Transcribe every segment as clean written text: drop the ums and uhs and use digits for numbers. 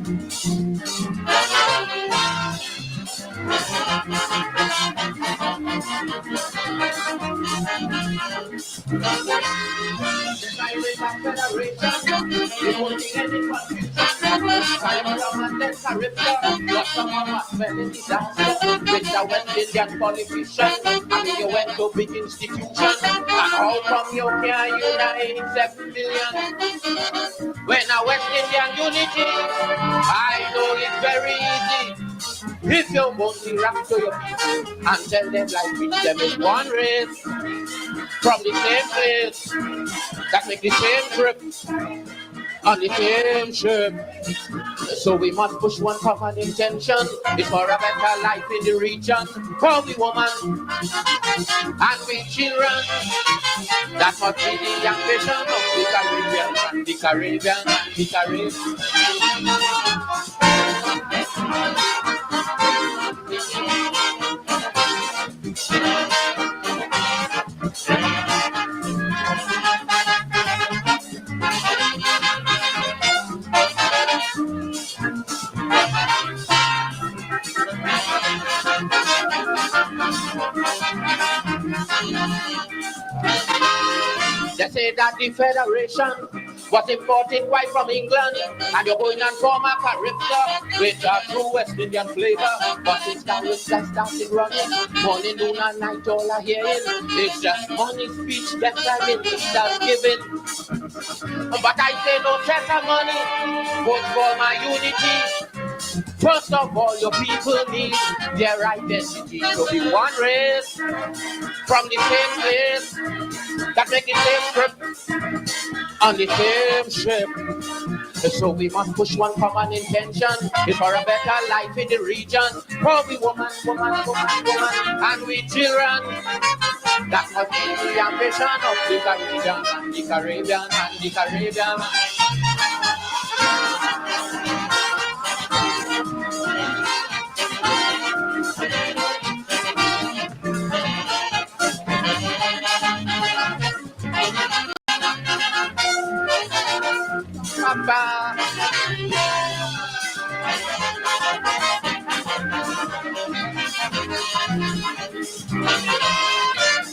With the West Indian politician, I mean you went to big institution, and how come you can't unite 7 million? When a West Indian unity, I know it's very easy. If you only rap to your people and tell them like which them is one race from the same place that make the same trip on the same ship. So we must push one common intention. It's for a better life in the region. For the woman and the children. That must be the ambition of the Caribbean and the Caribbean and the Caribbean. They say that the Federation was imported white from England, and you're going and form a Caribbean with a true West Indian flavor. But it's that just started running, morning, noon, and night, all I hear it. It's just money speech that Prime Minister's giving. But I say no set of money, vote for my unity. First of all, your people need their identity to be one race from the same place that make the same trip on the same ship. So we must push one common intention. It's for a better life in the region. For we woman, and we children. That must be the ambition of the Caribbean and the Caribbean and the Caribbean.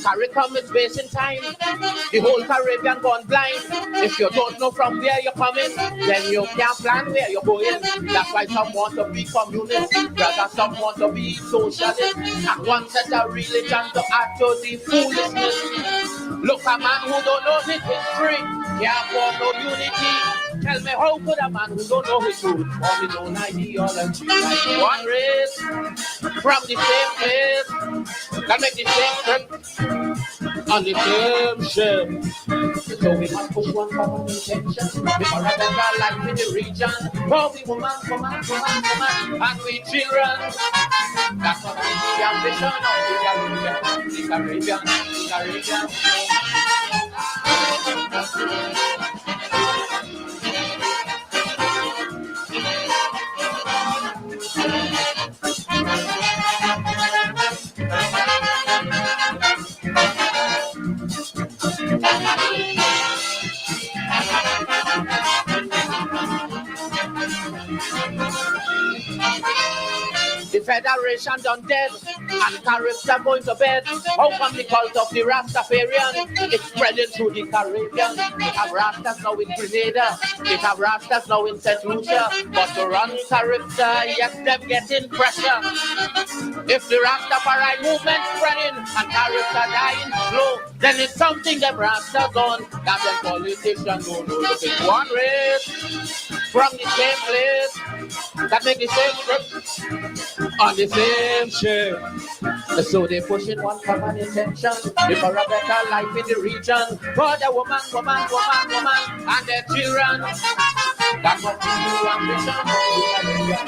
CARICOM is wasting time. The whole Caribbean gone blind. If you don't know from where you're coming, then you can't plan where you're going. That's why some want to be communist, rather some want to be socialist, and one set a religion to add to the foolishness. Look, a man who don't know his history can't form no unity. Tell me how could a man who don't know his roots form his own ideology? One race from the same place that make the same trip on the same ship. So we must push one common intention before a better life in the region. For we woman, and we children. That's what we the ambition of the Caribbean, the Caribbean. The Federation done dead, and Caribs are going to bed. How come the cult of the Rastafarian is spreading through the Caribbean? We have Rastas now in Grenada, we have Rastas now in St. Lucia, but to run Caribs, yes, them getting pressure. If the Rastafari movement spreading and Caribs are dying slow, then it's something them Rastas done that them politicians don't know. Look, it's one race from the same place that make the same trip on the same ship. So they pushing one common intention for a better life in the region. For the woman, and their children. That's what we do, ambition. Yes,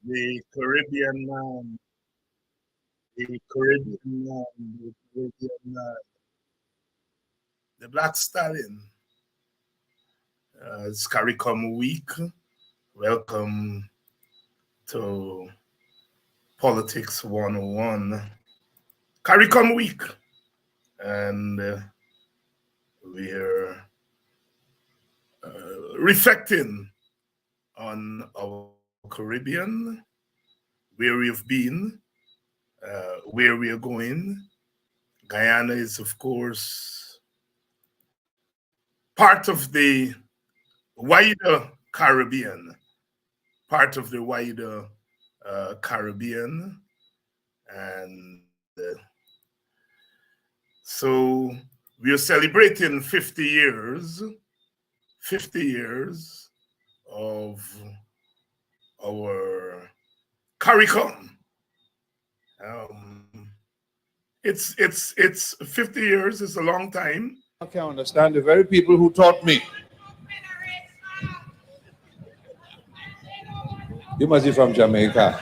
the Caribbean man, the Caribbean man, the Caribbean man, the Black Stallion. It's CARICOM week. Welcome to Politics 101, CARICOM week. And we're reflecting on our Caribbean, where we've been, where we're going. Guyana is, of course, part of the wider Caribbean, Caribbean. And so we are celebrating 50 years of our CARICOM. It's 50 years, it's a long time. I can understand the very people who taught me. You must be from Jamaica.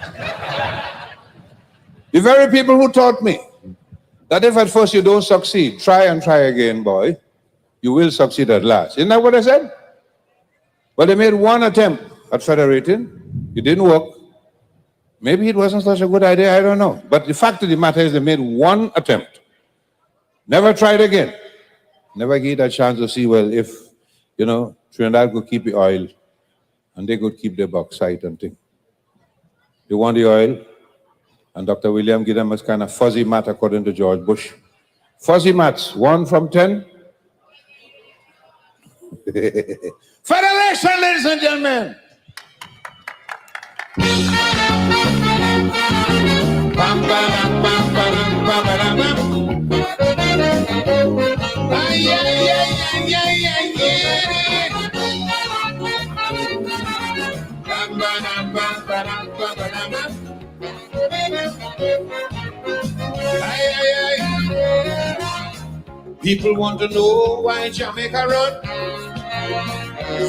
The very people who taught me that if at first you don't succeed, try and try again, boy. You will succeed at last. Isn't that what I said? Well, they made one attempt at federating. It didn't work. Maybe it wasn't such a good idea, I don't know. But the fact of the matter is they made one attempt. Never tried again. Never gave a chance to see, well, if, Trinidad could keep the oil and they could keep the bauxite and things. They want the oil, and Dr. William gave them a kind of fuzzy mat according to George Bush. Fuzzy mats, 1 from 10. Federation, ladies and gentlemen. People want to know why Jamaica run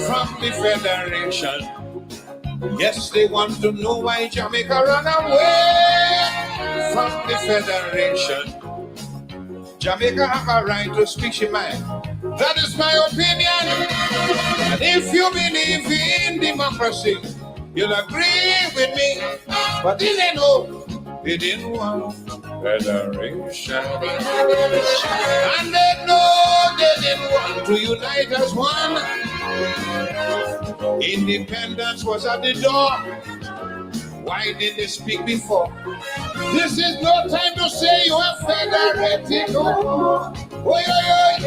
from the Federation. Yes, they want to know why Jamaica run away from the Federation. Jamaica have a right to speak your mind. That is my opinion. And if you believe in democracy, you'll agree with me. But they know they didn't want federation. And they know they didn't want to unite as one. Independence was at the door. Why did they speak before? This is no time to say you are federated. Oh, oi, oi, oi.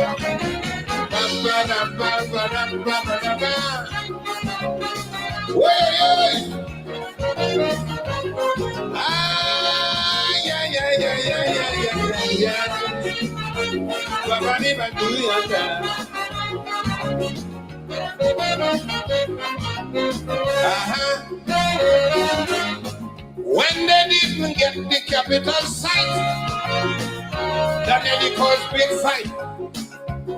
Oi, oi. When they didn't get the capital site, that nearly caused big fight.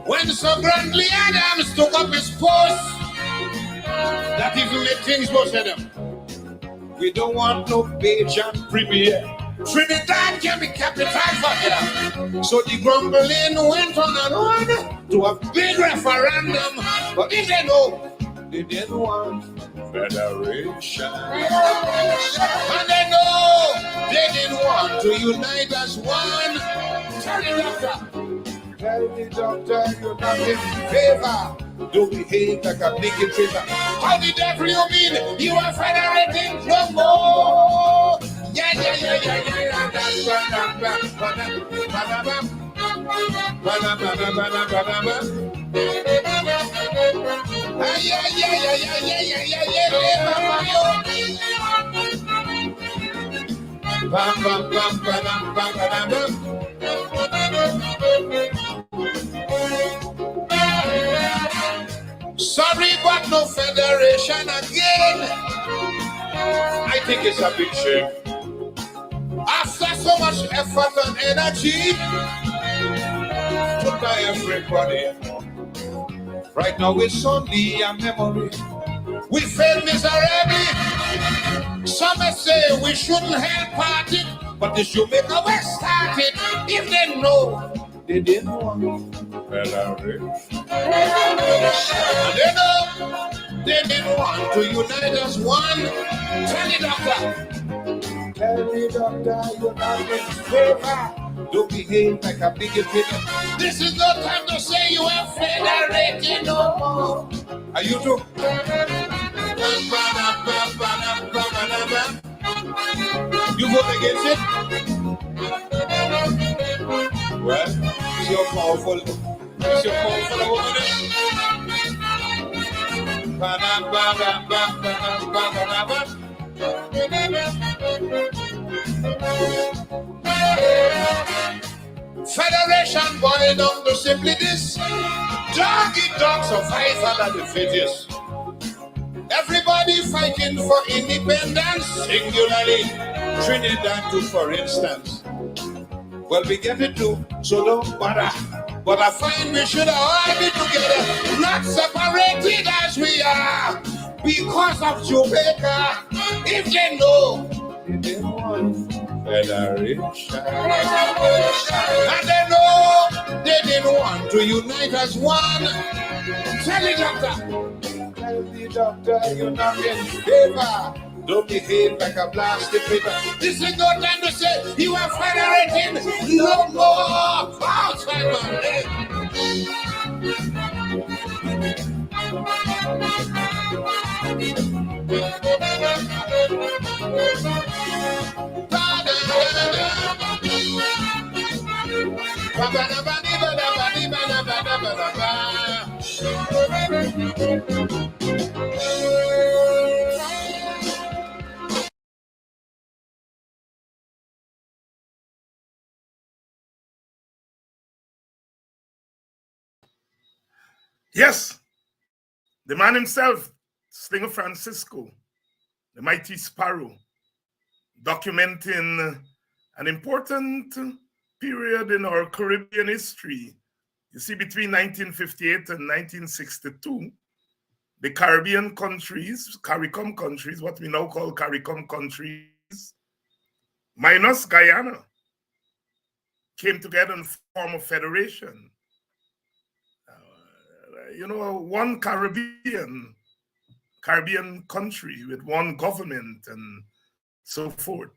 When Sir Grandly Adams took up his post, that even made things worse for them. We don't want no Bajan premier. Trinidad can be capital for here. So the grumbling went on and on to a big referendum. But if they know, they didn't want federation. And they know they didn't want to unite as one. Tell the doctor you're not in favor. Don't behave like a big traitor. How the devil you mean you are federating no more? Yeah. Sorry, but no federation again. I think it's a big shame. After so much effort and energy put by everybody, right now it's only a memory. We failed miserably. Some may say we shouldn't help party, but the Jamaica West started. If they know, they didn't want federation. And they know they didn't want to unite as one. Tell the doctor. Tell me, doctor, you're not in favor. Don't behave like a bigot. This is no time to say you are federating no more. Are you too? You vote against it? Well, it's your powerful. It's your powerful over there. Federation boiled down to simply this: dog eat dog, survival of the fittest. Everybody fighting for independence, singularly Trinidad too, for instance. Well, we get it too, so don't bother. But I find we should all be together, not separated as we are, because of Jamaica. If they know, they didn't want federation. And they know they didn't want to unite as one. Tell the doctor. Tell the doctor you're not in favor. Don't behave like a blasted paper. This is no time to say you are federating no more. Outside my head. Yes, the man himself, Slinger Francisco, the mighty Sparrow, documenting an important period in our Caribbean history. You see, between 1958 and 1962, the Caribbean countries, CARICOM countries, what we now call CARICOM countries, minus Guyana, came together and formed a federation. One Caribbean country with one government and so forth.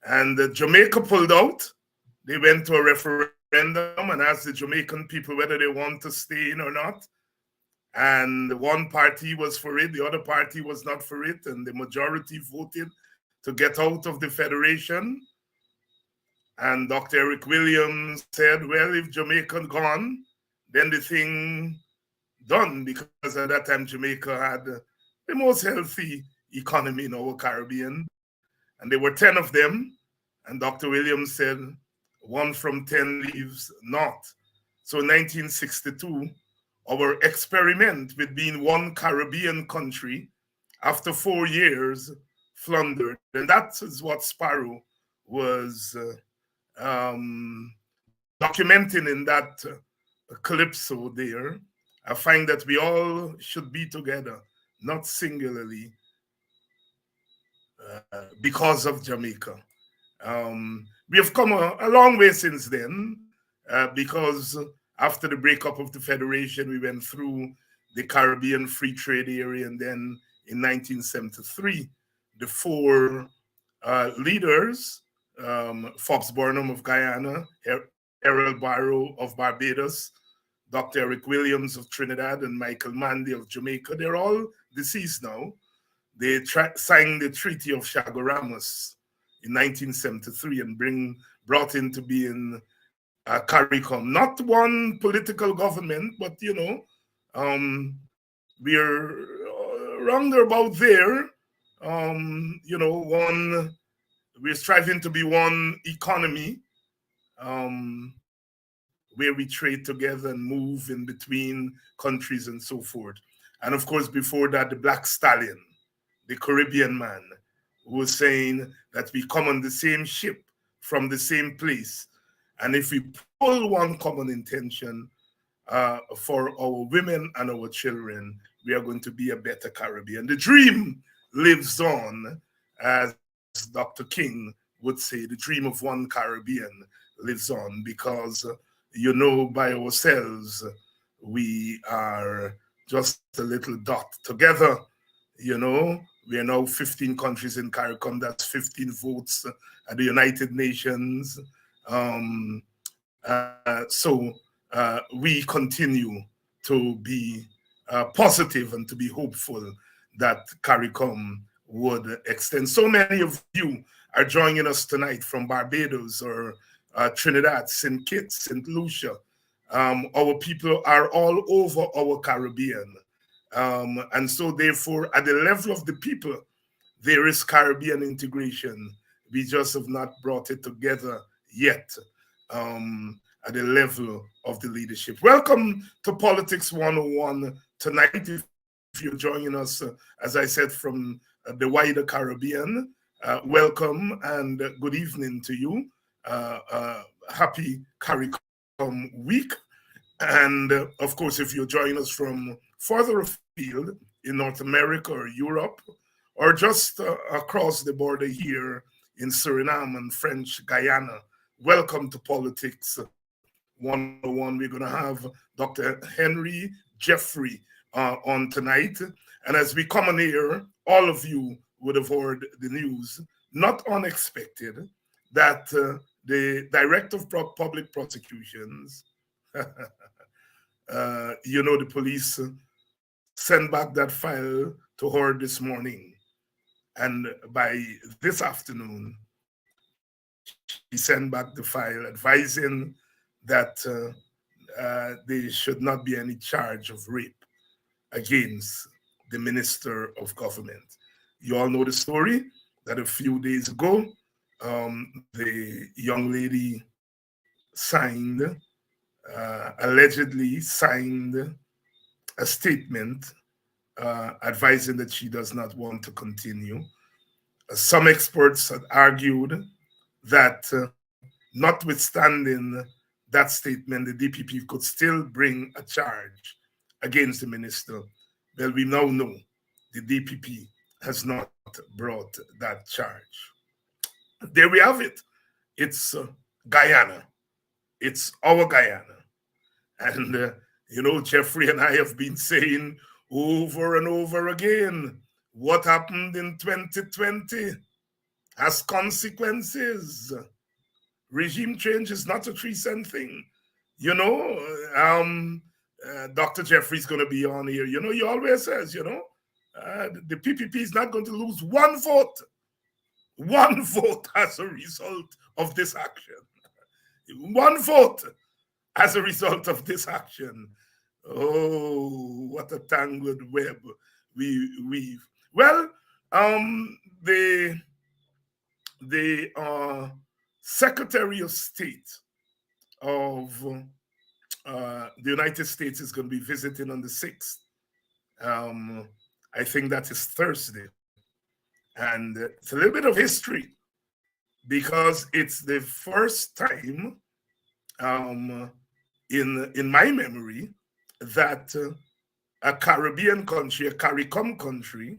And Jamaica pulled out. They went to a referendum and asked the Jamaican people whether they want to stay in or not. And one party was for it, the other party was not for it, and the majority voted to get out of the federation. And Dr. Eric Williams said, well, if Jamaica gone, then the thing done, because at that time Jamaica had the most healthy economy in our Caribbean, and there were 10 of them, and Dr. Williams said 1 from 10 leaves not. So in 1962, our experiment with being one Caribbean country after 4 years floundered, and that is what Sparrow was documenting in that calypso there. I find that we all should be together, not singularly, because of Jamaica. We have come a long way since then, because after the breakup of the Federation, we went through the Caribbean Free Trade Area, and then in 1973, the 4 leaders, Fox Burnham of Guyana, Errol Barrow of Barbados, Dr. Eric Williams of Trinidad, and Michael Mandy of Jamaica, they're all deceased now. They signed the Treaty of Chaguaramas in 1973 and brought into being CARICOM. Not one political government, but, we're round about there. We're striving to be one economy, where we trade together and move in between countries and so forth. And of course, before that, the Black Stallion, the Caribbean man, who was saying that we come on the same ship from the same place. And if we pull one common intention for our women and our children, we are going to be a better Caribbean. The dream lives on, as Dr. King would say, the dream of one Caribbean lives on, because by ourselves, we are just a little dot. Together, We are now 15 countries in CARICOM. That's 15 votes at the United Nations. We continue to be positive and to be hopeful that CARICOM would extend. So many of you are joining us tonight from Barbados or Trinidad, St. Kitts, St. Lucia. Our people are all over our Caribbean. And so therefore, at the level of the people, there is Caribbean integration. We just have not brought it together yet at the level of the leadership. Welcome to Politics 101 tonight. If you're joining us, as I said, from the wider Caribbean, welcome and good evening to you. Happy CARICOM week. And of course, if you're joining us from further afield in North America or Europe, or just across the border here in Suriname and French Guyana, welcome to Politics 101. We're going to have Dr. Henry Jeffrey on tonight. And as we come on here, all of you would have heard the news, not unexpected, that the Director of Public Prosecutions, the police sent back that file to her this morning. And by this afternoon, she sent back the file advising that there should not be any charge of rape against the Minister of Government. You all know the story that a few days ago, the young lady allegedly signed a statement advising that she does not want to continue. Some experts had argued that notwithstanding that statement, the DPP could still bring a charge against the minister. Well, we now know the DPP has not brought that charge. There we have it. It's Guyana. It's our Guyana. And, Jeffrey and I have been saying over and over again, what happened in 2020 has consequences. Regime change is not a 3-cent thing. Dr. Jeffrey's going to be on here. He always says, the PPP is not going to lose one vote as a result of this action. One vote as a result of this action. Oh, what a tangled web we weave. Well, the Secretary of State of the United States is going to be visiting on the 6th. I think that is Thursday. And it's a little bit of history because it's the first time in my memory that a Caribbean country, a CARICOM country,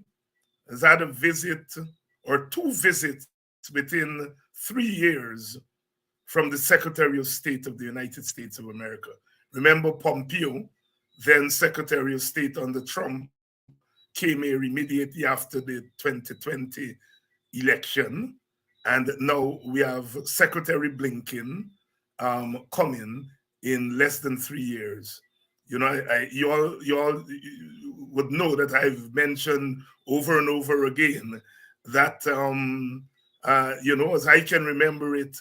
has had a visit or 2 visits within 3 years from the Secretary of State of the United States of America. Remember Pompeo, then Secretary of State under Trump, came here immediately after the 2020 election. And now we have Secretary Blinken coming in less than 3 years. You all would know that I've mentioned over and over again that, as I can remember it,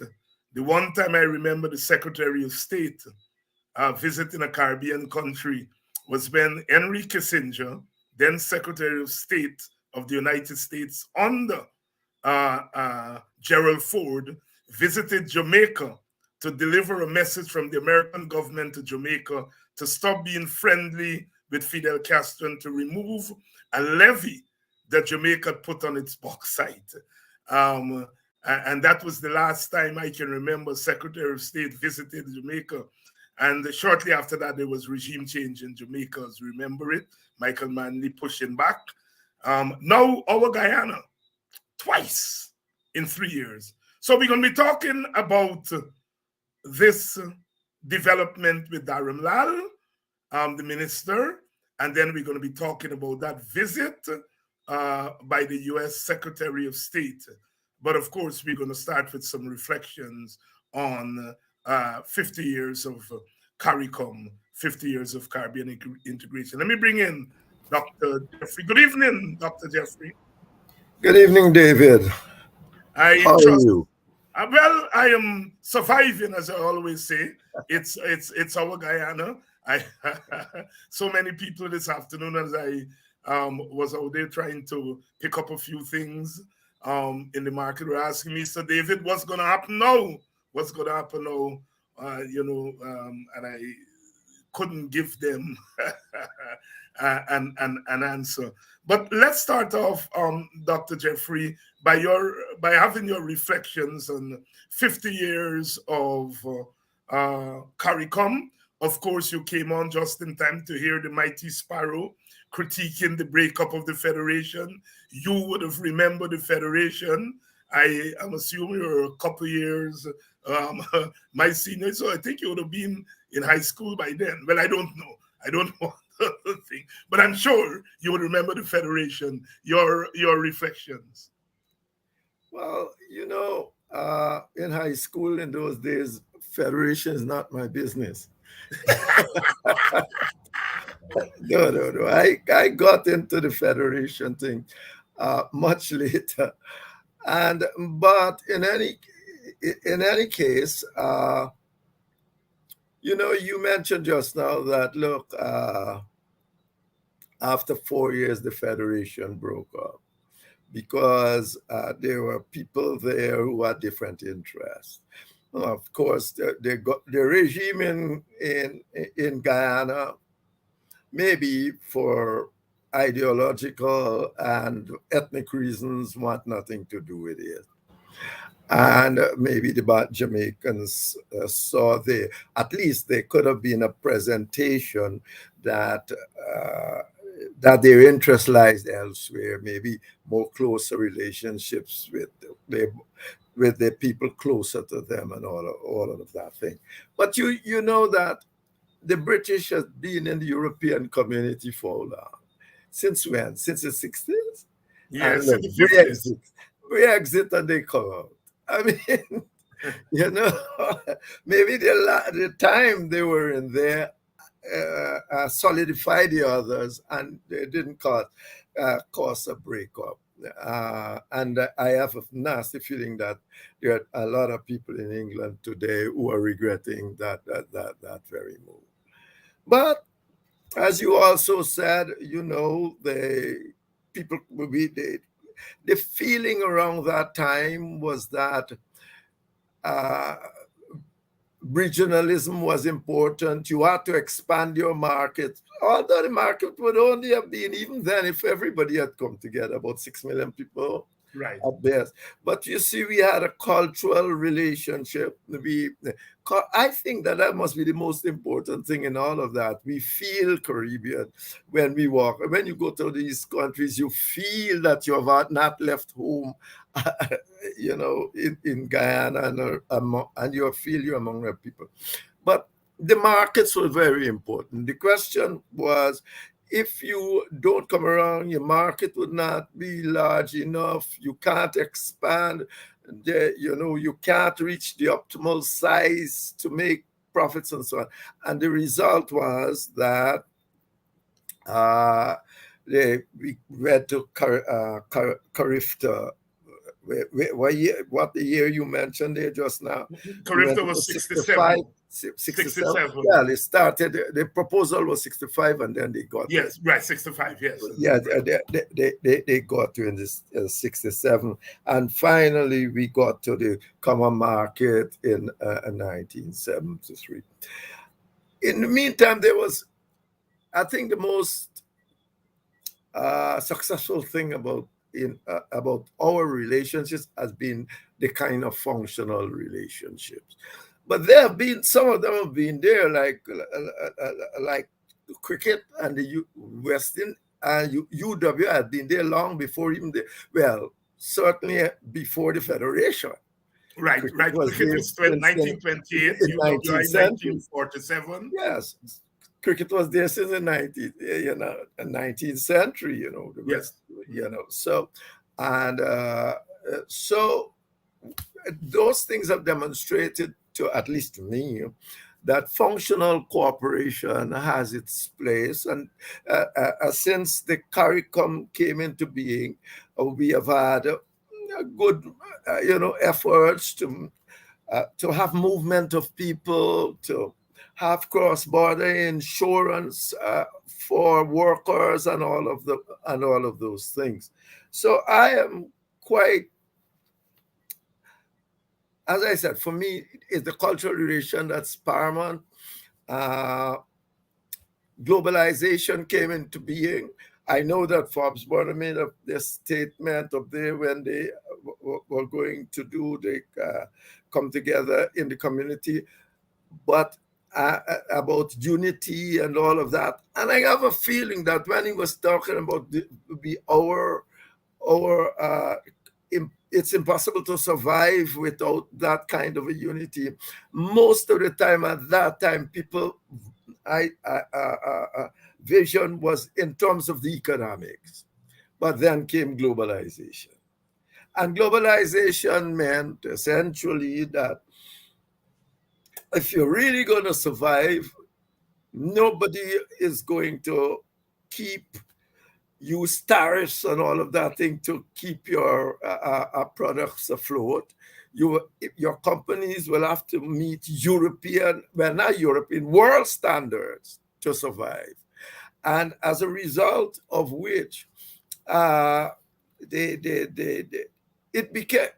the one time I remember the Secretary of State visiting a Caribbean country was when Henry Kissinger, then Secretary of State of the United States under Gerald Ford, visited Jamaica to deliver a message from the American government to Jamaica to stop being friendly with Fidel Castro and to remove a levy that Jamaica put on its bauxite. And that was the last time I can remember Secretary of State visited Jamaica. And shortly after that, there was regime change in Jamaica, as you remember it. Michael Manley pushing back. Now our Guyana, twice in 3 years. So we're going to be talking about this development with Dharam Lal, the minister, and then we're going to be talking about that visit by the U.S. Secretary of State. But of course, we're going to start with some reflections on 50 years of CARICOM, 50 years of Caribbean integration. Let me bring in Dr. Jeffrey. Good evening, Dr. Jeffrey. Good evening, David. I How are trust. you? Well, I am surviving, as I always say. It's our Guyana. So many people this afternoon as I was out there trying to pick up a few things in the market were asking me, so David, what's going to happen now? What's going to happen now? And I couldn't give them an answer. But let's start off, Dr. Jeffrey, by having your reflections on 50 years of CARICOM. Of course, you came on just in time to hear the mighty Sparrow critiquing the breakup of the Federation. You would have remembered the Federation. I'm assuming you were a couple years my senior, so I think you would have been in high school by then. Well, I don't know. I don't know the thing, but I'm sure you would remember the Federation. Your reflections. Well, in high school in those days, Federation is not my business. No. I got into the Federation thing much later, but in any case, you mentioned just now that look, after 4 years, the Federation broke up because there were people there who had different interests. Of course, the regime in Guyana, maybe for ideological and ethnic reasons, want nothing to do with it. And maybe the Jamaicans saw at least there could have been a presentation that their interest lies elsewhere, maybe more closer relationships with the people closer to them and all of that thing. But you know that the British has been in the European community for long. Since when? Since the 60s? Yes, and in the 50s. Brexit and they come out. I mean, maybe the time they were in there solidified the others, and they didn't cause a breakup. And I have a nasty feeling that there are a lot of people in England today who are regretting that very move. But as you also said, the feeling around that time was that regionalism was important. You had to expand your market. Although the market would only have been, even then, if everybody had come together, about 6 million people right at best. But you see, we had a cultural relationship. I think that must be the most important thing in all of that. We feel Caribbean when we walk. When you go to these countries, you feel that you have not left home, in Guyana, and you feel you're among the people. But the markets were very important. The question was, if you don't come around, your market would not be large enough. You can't expand. You can't reach the optimal size to make profits and so on. And the result was that we went to Carifta. What the year you mentioned there just now? Carifta was 67. 67. Yeah, they started. The proposal was 65, and then they got. Yes, right, 65. Yes. Yeah, they got to in this 67, and finally we got to the common market in 1973. In the meantime, there was, I think, the most successful thing about our relationships has been the kind of functional relationships. But there have been, some of them have been there, like cricket and the Western UW had been there long before even certainly before the Federation. Right. Cricket was 1928, UW 1947. Yes. cricket was there since the 19th century, the Yes. West, so, and so those things have demonstrated to, at least to me, that functional cooperation has its place. And since the CARICOM came into being, we have had good, efforts to have movement of people, to have cross-border insurance for workers, and all of those things. So I am quite, as I said, for me, it's the cultural relation that's paramount. Globalization came into being. I know that Forbes Border made up this statement up there when they were going to do the come together in the community, but about unity and all of that. And I have a feeling that when he was talking about it's impossible to survive without that kind of a unity. Most of the time, at that time, people, vision was in terms of the economics, but then came globalization. And globalization meant essentially that if you're really going to survive, nobody is going to use tariffs and all of that thing to keep your products afloat. Your companies will have to meet world standards to survive. And as a result of which, it became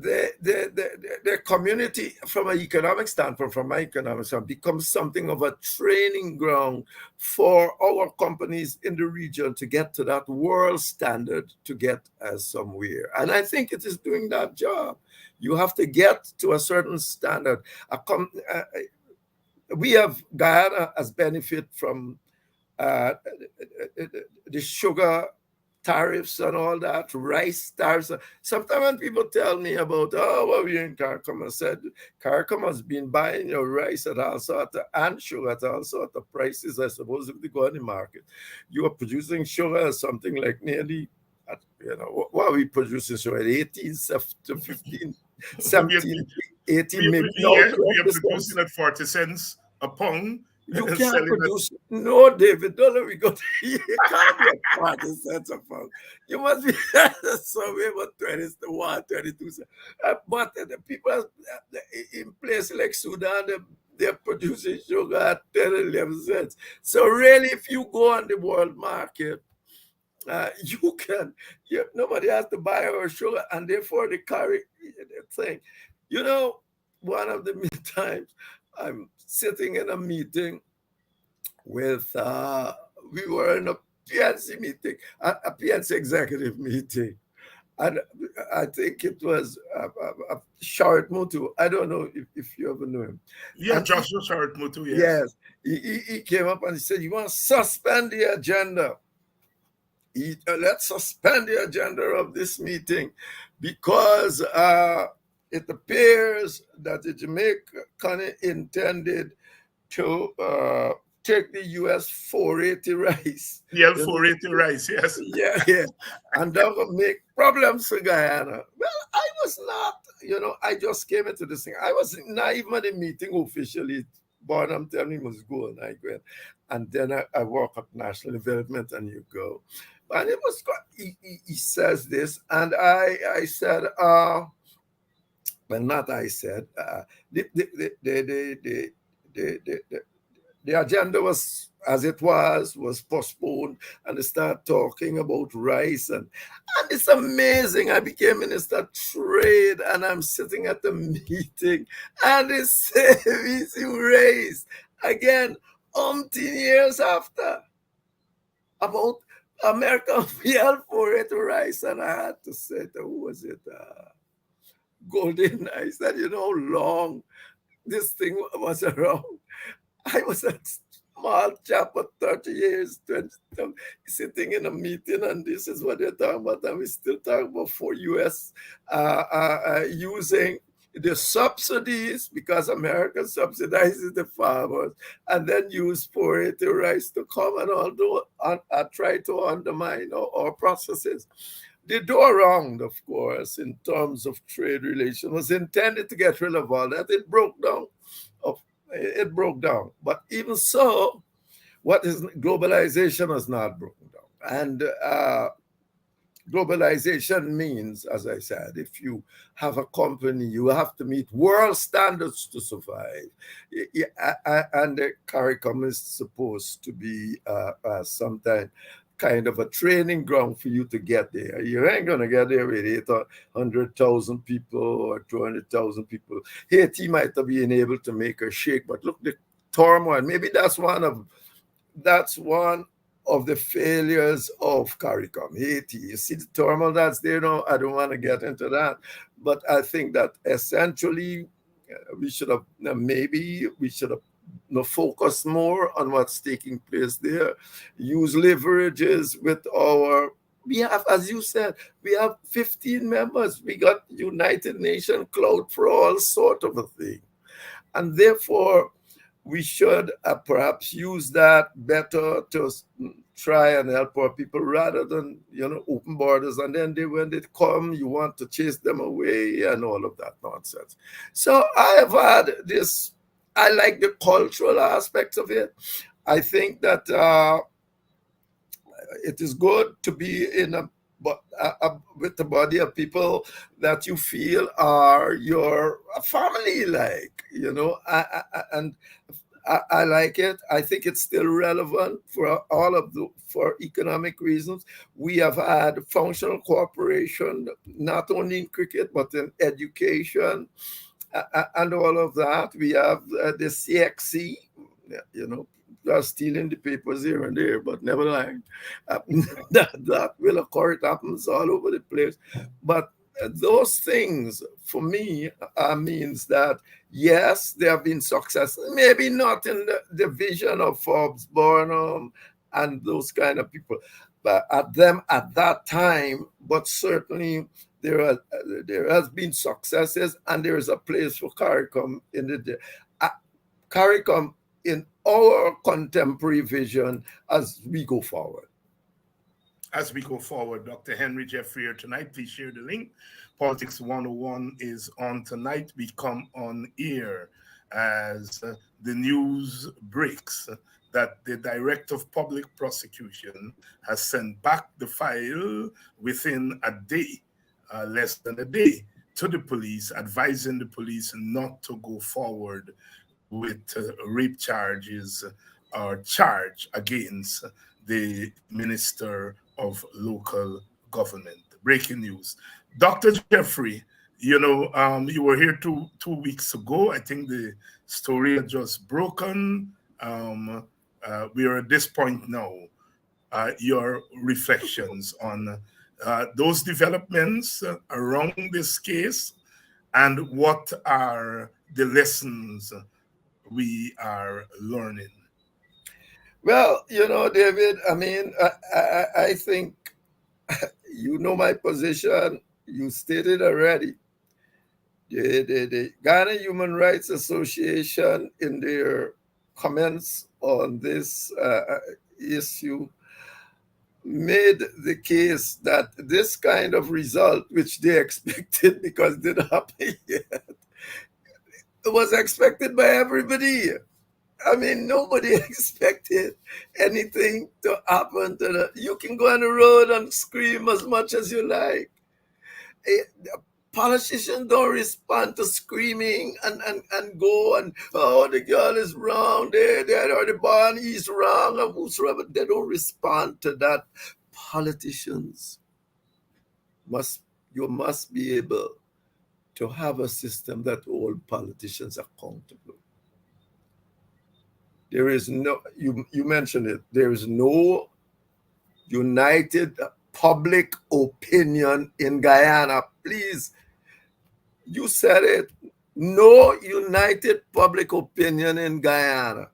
the community, from an economic standpoint, becomes something of a training ground for our companies in the region to get to that world standard, to get somewhere. And I think it is doing that job. You have to get to a certain standard. We have Guyana as benefit from the sugar tariffs and all that, rice tariffs. Sometimes when people tell me about, we're in CARICOM, I said, CARICOM has been buying your rice at all sorts and sugar at all sorts of prices. I suppose if they go on the market, you are producing sugar at something like nearly, what are we producing sugar at 18 to 15, 17, 18 maybe. We are producing at 40 cents a pound. You can't produce. No, David, don't let me go. You can't be a 40 cents a pound. You must be somewhere about 21, 22 cents. But the people in places like Sudan, they're producing sugar at 10, 11 cents. So really, if you go on the world market, nobody has to buy our sugar, and therefore they carry the thing. One of the times I'm sitting in a meeting with, we were in a PNC meeting, a PNC executive meeting. And I think it was Sharat Mutu. I don't know if you ever know him. Yeah, Joshua Sharat Mutu, yes. He came up and he said, you want to suspend the agenda. Let's suspend the agenda of this meeting because it appears that the Jamaican intended to take the U.S. 480 rice. Yeah, 480 rice, yes. Yeah. And that would make problems for Guyana. Well, I was not, I just came into this thing. I was not even at the meeting officially. Barnum tell me must go, and I went. And then I work at National Development, and you go. And it was, he says this, and I said, well, not I said, the agenda was, as it was postponed, and they start talking about rice. And it's amazing. I became Minister of Trade, and I'm sitting at the meeting, and the service raised again, umpteen years after, about American PL for it rice. And I had to say, who was it? Golden. I said, how long this thing was around? I was a small chap for 30 years, 20, sitting in a meeting, and this is what they're talking about. And we still talking about for US using the subsidies, because America subsidizes the farmers, and then use 480 rice to come and try to undermine our processes. They do wrong, of course, in terms of trade relations. It was intended to get rid of all that. It broke down. It broke down. But even so, what is globalization has not broken down. And globalization means, as I said, if you have a company, you have to meet world standards to survive. And the CARICOM is supposed to be sometimes kind of a training ground for you to get there. You ain't going to get there with 800,000 people or 200,000 people. Haiti might have been able to make a shake, but look, the turmoil, maybe that's one of the failures of CARICOM, Haiti. You see the turmoil that's there now. I don't want to get into that, but I think that essentially we should have focus more on what's taking place there. Use leverages with we have, as you said, we have 15 members. We got United Nations Cloud for all sort of a thing, and therefore we should perhaps use that better to try and help our people rather than, open borders. And then when they come, you want to chase them away and all of that nonsense. So I have had this, I like the cultural aspects of it. I think that it is good to be with a body of people that you feel are your family, and I like it. I think it's still relevant for for economic reasons. We have had functional cooperation, not only in cricket, but in education and all of that. We have the CXC, are stealing the papers here and there, but never mind. That will occur. It happens all over the place. But those things, for me, means that, yes, there have been success. Maybe not in the vision of Forbes Burnham and those kind of people, but at that time, but certainly there has been successes, and there is a place for CARICOM CARICOM in our contemporary vision as we go forward. As we go forward, Dr. Henry Jeffrey here tonight. Please share the link. Politics 101 is on tonight. We come on air as the news breaks that the Director of Public Prosecution has sent back the file within a day, less than a day, to the police, advising the police not to go forward with rape charges or charge against the Minister of Local Government. Breaking news. Dr. Jeffrey, you were here two weeks ago. I think the story had just broken. We are at this point now. Your reflections on those developments around this case, and what are the lessons we are learning? Well, David, I mean, I think my position. You stated already. The Ghana Human Rights Association, in their comments on this issue, made the case that this kind of result, which they expected because it didn't happen yet, it was expected by everybody. I mean, nobody expected anything to happen to you can go on the road and scream as much as you like. Politicians don't respond to screaming and go and, the girl is wrong, or the boy is wrong, or whosoever. They don't respond to that. Politicians must be able to have a system that hold politicians accountable. There is no, you mentioned it, there is no united public opinion in Guyana. Please, you said it. No united public opinion in Guyana.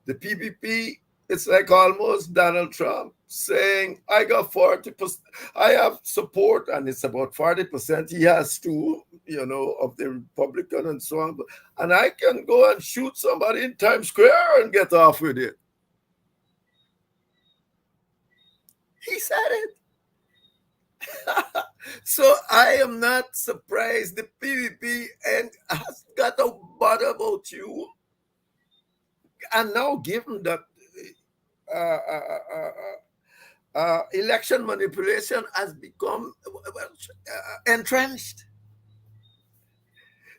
The PPP It's like almost Donald Trump saying, I got 40%, I have support, and it's about 40%. He has to, of the Republican and so on. And I can go and shoot somebody in Times Square and get off with it. He said it. So I am not surprised the PVP and has got a bother about you. And now, given that election manipulation has become entrenched,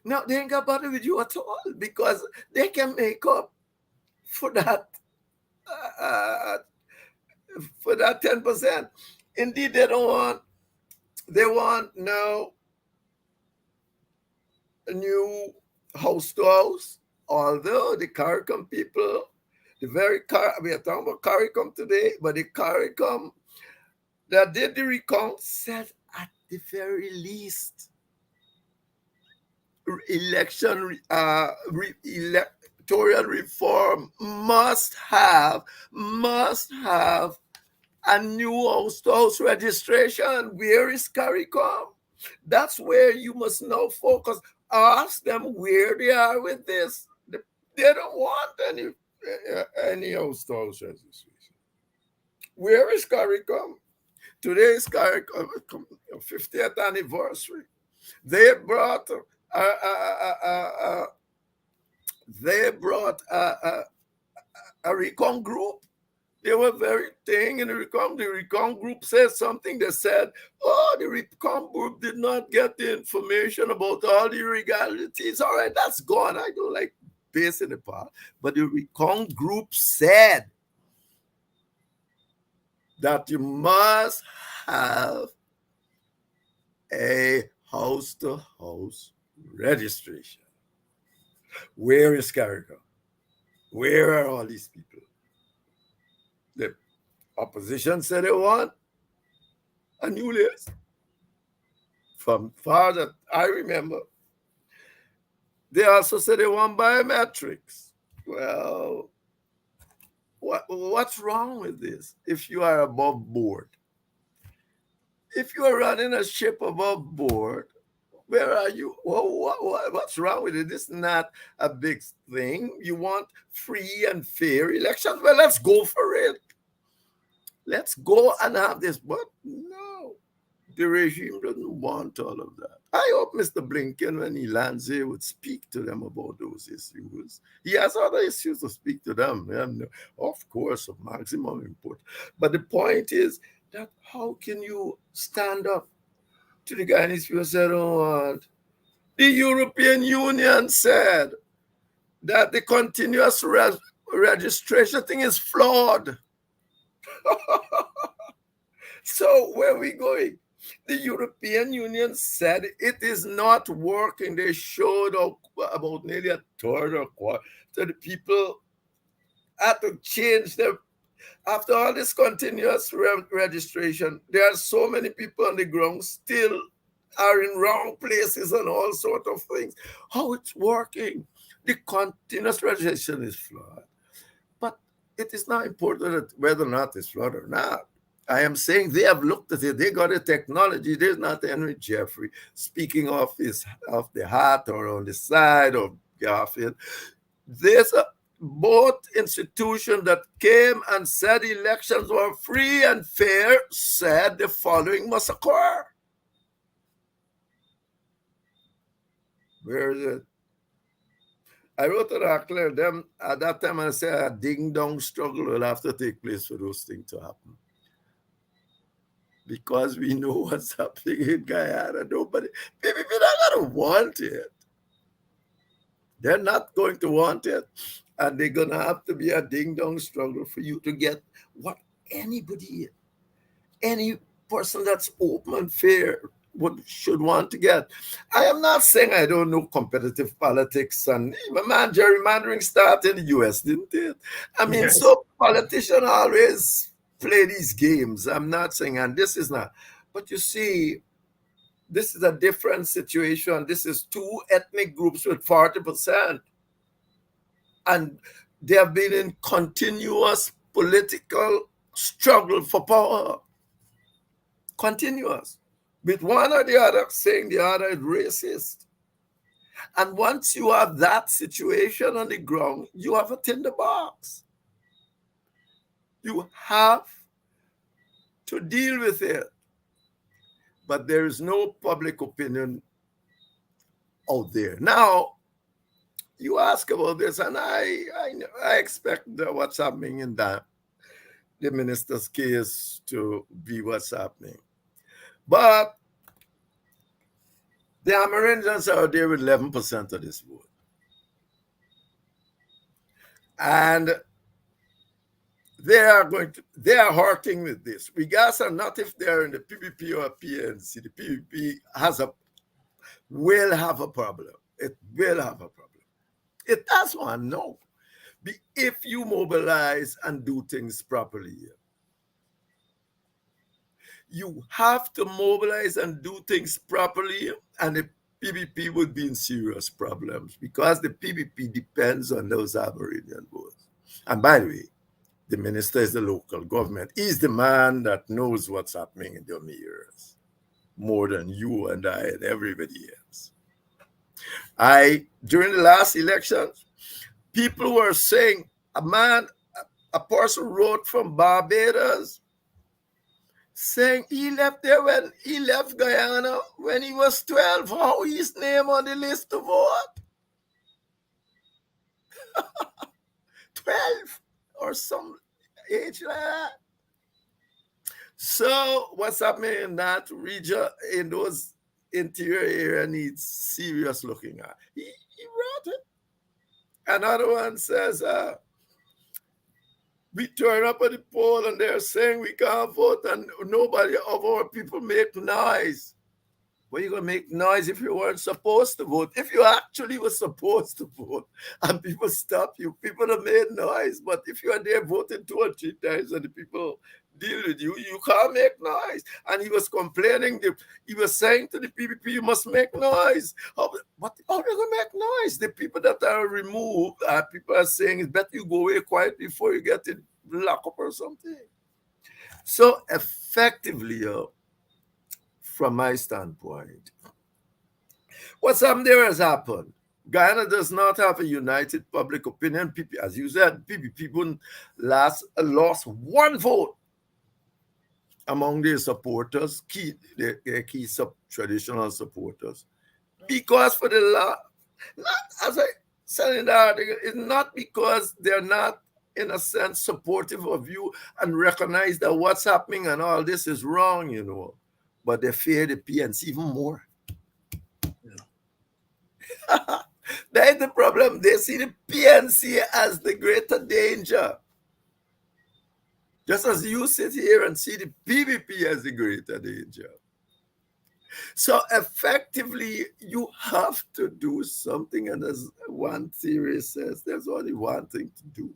now they ain't got bother with you at all, because they can make up for that 10%. Indeed, they want now a new house to house, although the CARICOM people, we are talking about CARICOM today, but the CARICOM that did the recount said at the very least, electoral reform must have a new house-to-house registration. Where is CARICOM? That's where you must now focus. Ask them where they are with this. They don't want any house-to-house registration. Where is CARICOM? Today is CARICOM 50th anniversary. They brought a recon group. They were very thing in the recon. The recon group said something. They said, the recon group did not get the information about all the irregularities. All right, that's gone. I don't like basing it apart. But the recon group said that you must have a house-to-house registration. Where is CARICOM? Where are all these people? The opposition said they want a new list. From far that I remember, they also said they want biometrics. Well, what's wrong with this if you are above board? If you are running a ship above board, where are you? What's wrong with it? This is not a big thing. You want free and fair elections? Well, let's go for it. Let's go and have this. But no, the regime doesn't want all of that. I hope Mr. Blinken, when he lands here, would speak to them about those issues. He has other issues to speak to them, and of course, of maximum importance. But the point is that how can you stand up to the Guyanese people said, the European Union said that the continuous registration thing is flawed. So where are we going? The European Union said it is not working. They showed about nearly a third or quarter. So the people had to change them. After all this continuous registration, there are so many people on the ground still are in wrong places and all sorts of things. How it's working? The continuous registration is flawed. But it is not important whether or not it's flawed or not. I am saying they have looked at it. They got a technology. There's not Henry Jeffrey speaking off the hat or on the side of Garfield. There's both institutions that came and said elections were free and fair said the following must occur. Where is it? I wrote an article at them at that time, and I said a ding-dong struggle will have to take place for those things to happen. Because we know what's happening in Guyana. Nobody, people are not going to want it. They're not going to want it. And they're going to have to be a ding-dong struggle for you to get what any person that's open and fair should want to get. I am not saying I don't know competitive politics, and man, gerrymandering started in the US, didn't it? I mean, yes. So politicians always play these games. I'm not saying, and this is not. But you see, this is a different situation. This is two ethnic groups with 40%. And they have been in continuous political struggle for power. Continuous. With one or the other saying the other is racist. And once you have that situation on the ground, you have a tinderbox. You have to deal with it. But there is no public opinion out there. Now, you ask about this, and I expect that what's happening in that, the minister's case, to be what's happening. But the Amerindians are there with 11% of this vote. And they are hurting with this. Regardless of not if they're in the PPP or PNC, the PPP will have a problem. It will have a problem. It has one, no. If you mobilize and do things properly. You have to mobilize and do things properly, and the PPP would be in serious problems because the PPP depends on those Aboriginal votes. And by the way, the minister is the local government. He's the man that knows what's happening in the areas more than you and I and everybody else. During the last elections, people were saying a person wrote from Barbados saying he left there when he left Guyana when he was 12. How his name on the list to vote? 12 or some age like that. So what's happening in that region, in those interior area, needs serious looking at. He wrote it. Another one says, we turn up at the poll and they're saying we can't vote and nobody of our people make noise. Well, you're going to make noise if you weren't supposed to vote. If you actually were supposed to vote and people stop you, people have made noise. But if you are there voting 2 or 3 times and the people deal with you, you can't make noise. And he was complaining. He was saying to the PPP, you must make noise. How are they going to make noise? The people that are removed, people are saying it's better you go away quiet before you get in lockup or something. So effectively, from my standpoint, what's happened there has happened. Guyana does not have a united public opinion. As you said, PPP lost 1 vote among their supporters, their key traditional supporters. Because for the as I said in the article, it's not because they're not, in a sense, supportive of you and recognize that what's happening and all this is wrong, but they fear the PNC even more. That's the problem. They see the PNC as the greater danger. Just as you sit here and see the PPP as the greater danger. So effectively, you have to do something. And as one theory says, there's only one thing to do.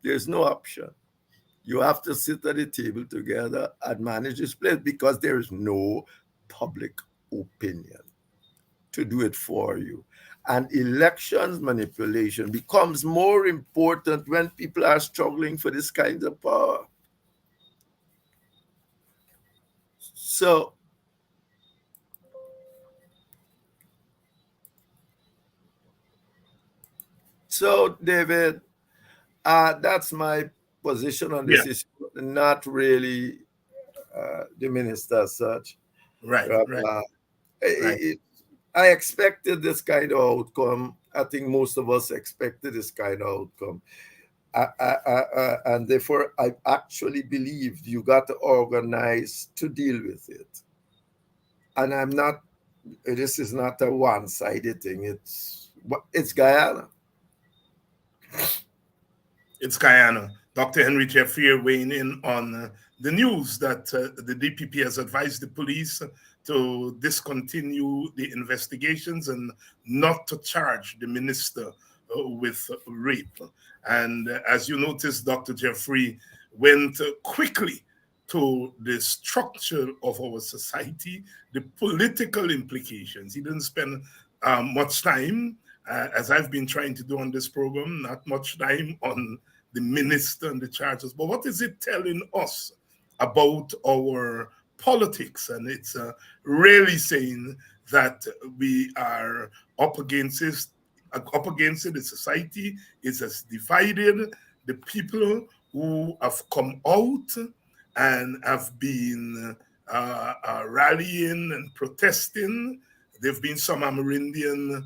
There's no option. You have to sit at the table together and manage this place because there is no public opinion to do it for you. And elections manipulation becomes more important when people are struggling for this kind of power. So David, that's my position on this issue. Not really the minister as such. Right. I expected this kind of outcome. I think most of us expected this kind of outcome. And therefore, I actually believed you got to organize to deal with it. And this is not a one-sided thing. It's Guyana. It's Guyana. Dr. Henry Jeffrey weighing in on the news that the DPP has advised the police to discontinue the investigations and not to charge the minister with rape. And as you noticed, Dr. Jeffrey went quickly to the structure of our society, the political implications. He didn't spend much time, as I've been trying to do on this program, not much time on the minister and the charges, but what is it telling us about our politics? And it's really saying that we are up against it. The society is as divided. The people who have come out and have been rallying and protesting, there have been some Amerindian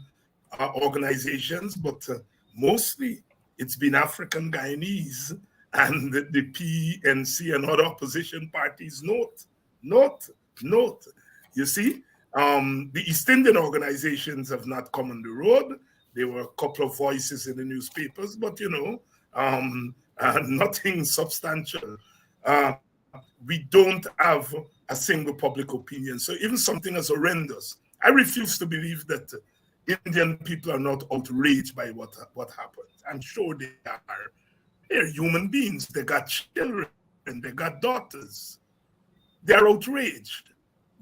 organizations, but mostly it's been African Guyanese and the PNC and other opposition parties. Note. You see, the East Indian organizations have not come on the road. There were a couple of voices in the newspapers, but nothing substantial. We don't have a single public opinion. So even something as horrendous, I refuse to believe that Indian people are not outraged by what happened. I'm sure they are. They're human beings. They got children. They got daughters. They're outraged.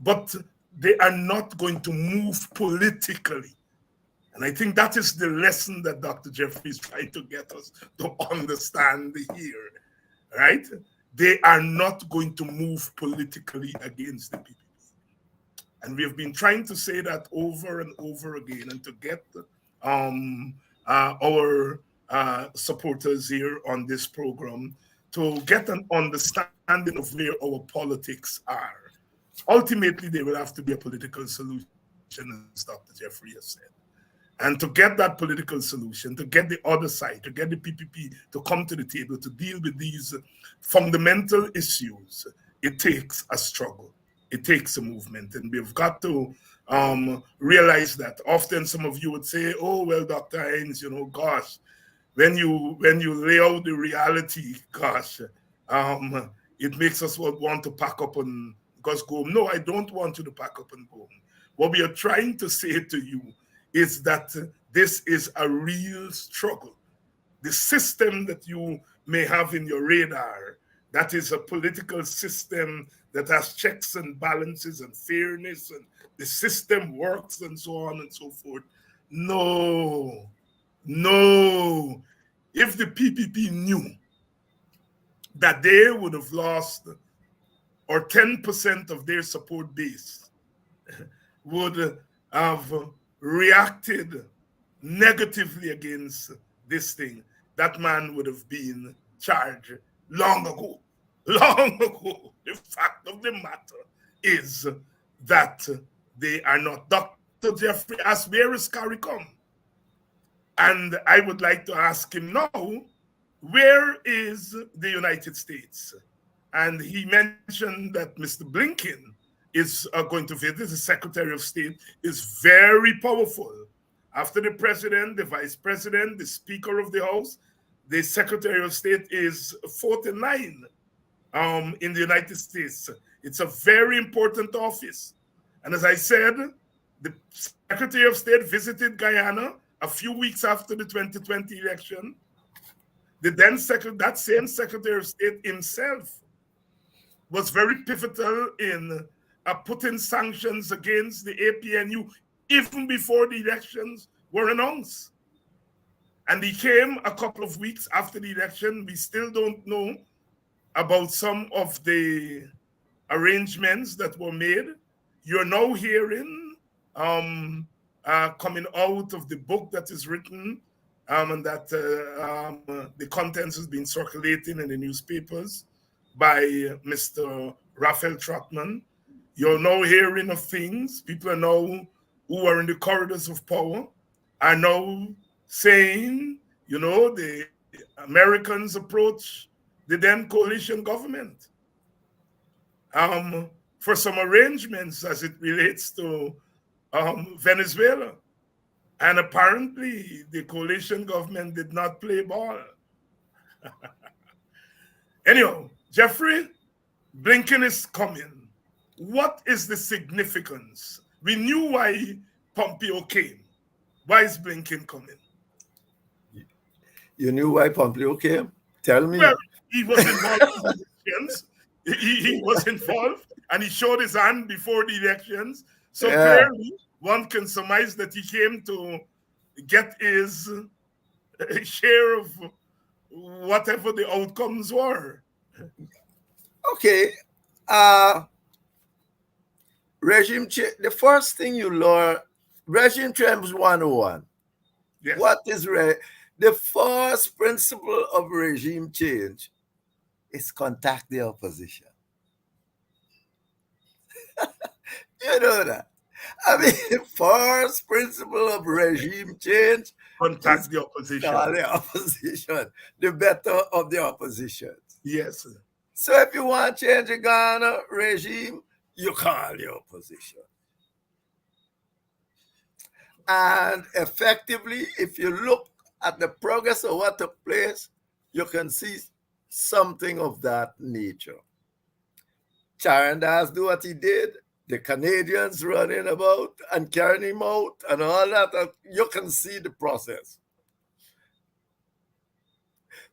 But they are not going to move politically. And I think that is the lesson that Dr. Jeffrey is trying to get us to understand here, right? They are not going to move politically against the people. And we have been trying to say that over and over again, and to get our supporters here on this program to get an understanding of where our politics are. Ultimately, there will have to be a political solution, as Dr. Jeffrey has said. And to get that political solution, to get the other side, to get the PPP to come to the table to deal with these fundamental issues, it takes a struggle. It takes a movement, and we've got to realize that. Often some of you would say, oh, well, Dr. Hines, gosh, when you lay out the reality, gosh, it makes us want to pack up and just go home. No, I don't want you to pack up and go home. What we are trying to say to you is that this is a real struggle. The system that you may have in your radar, that is a political system that has checks and balances and fairness, and the system works and so on and so forth. No. If the PPP knew that they would have lost, or 10% of their support base would have reacted negatively against this thing, that man would have been charged long ago. The fact of the matter is that they are not. Dr. Jeffrey asked, where is CARICOM? And I would like to ask him now, where is the United States? And he mentioned that Mr. Blinken is going to visit. The Secretary of State is very powerful. After the president, the vice president, the Speaker of the House, the Secretary of State is 49 in the United States. It's a very important office. And as I said, the Secretary of State visited Guyana a few weeks after the 2020 election. That same Secretary of State himself was very pivotal in putting sanctions against the APNU even before the elections were announced. And he came a couple of weeks after the election. We still don't know about some of the arrangements that were made. You're now hearing coming out of the book that is written and that the contents has been circulating in the newspapers by Mr. Raphael Trotman. You're now hearing of things. People are now, who are in the corridors of power, are now saying, the Americans approach the then coalition government for some arrangements as it relates to Venezuela. And apparently the coalition government did not play ball. Anyhow, Jeffrey, Blinken is coming. What is the significance? We knew why Pompeo came. Why is Blinken coming? You knew why Pompeo came? Tell me. Well, he was involved in the elections. He was involved, and he showed his hand before the elections. So clearly, one can surmise that he came to get his share of whatever the outcomes were. Okay. Regime change. The first thing you learn, regime change 101. Yes. What is the first principle of regime change is contact the opposition. You know that. I mean, the first principle of regime change is Contact the opposition. the opposition, the better of the opposition. Yes. So if you want to change the Ghana regime, you call the opposition. And effectively, if you look at the progress of what took place, you can see something of that nature. Charandas do what he did, the Canadians running about and carrying him out and all that, you can see the process.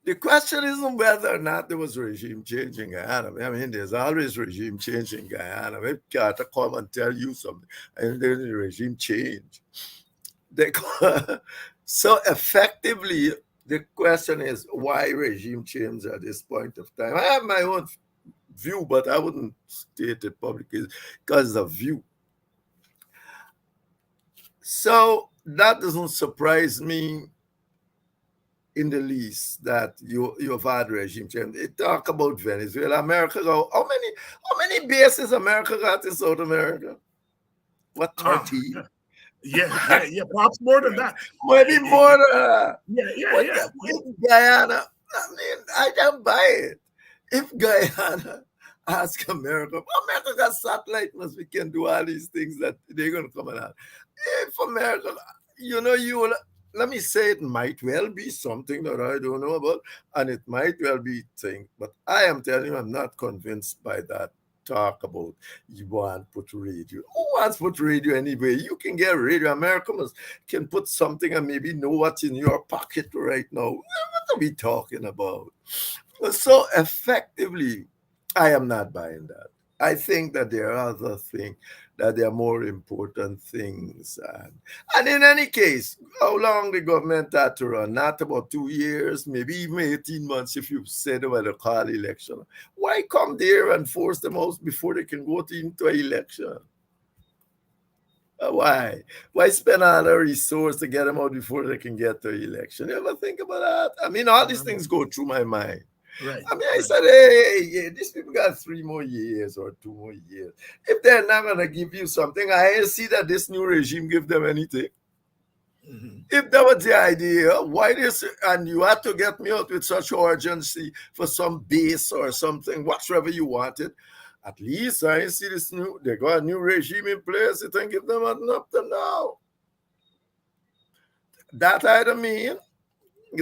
The question isn't whether or not there was regime change in Guyana. I mean, there's always regime change in Guyana. If Carter come and tell you something, and then the regime change. So effectively, the question is why regime change at this point of time. I have my own view, but I wouldn't state it publicly because of view. So that doesn't surprise me in the least that you've had regime change. They talk about Venezuela, America. How many bases America got in South America? What, 30? Yeah, perhaps more than that. Maybe more than that. Yeah. With Guyana, I mean, I don't buy it. If Guyana ask America got satellite, we can do all these things that they're going to come out. If America, you will, let me say it might well be something that I don't know about, and it might well be thing, but I am telling you, I'm not convinced by that talk about you want to put radio. Who wants to put radio anyway? You can get radio. Americans can put something and maybe know what's in your pocket right now. What are we talking about? So effectively, I am not buying that. I think that there are other things, that there are more important things. And in any case, how long the government had to run? Not about 2 years, maybe even 18 months if you said about a call election. Why come there and force them out before they can go into an election? Why? Why spend all the resource to get them out before they can get to an election? You ever think about that? I mean, all these things go through my mind. Right. I mean, I said, hey, these people got 3 more years or 2 more years. If they're not going to give you something, I see that this new regime give them anything. Mm-hmm. If that was the idea, why this? And you had to get me out with such urgency for some base or something, whatever you wanted. At least I see this they got a new regime in place. It can give them up to now. That I don't mean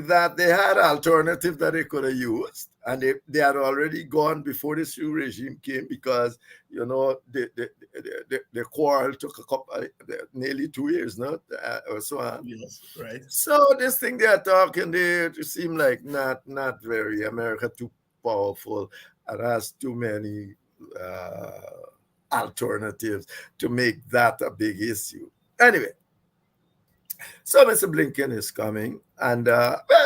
that they had alternative that they could have used, and they had already gone before this new regime came, because the quarrel took nearly 2 years, not or so on. Yes, right. So this thing they are talking, they seem like not very America, too powerful and has too many alternatives to make that a big issue. Anyway. So Mr. Blinken is coming, and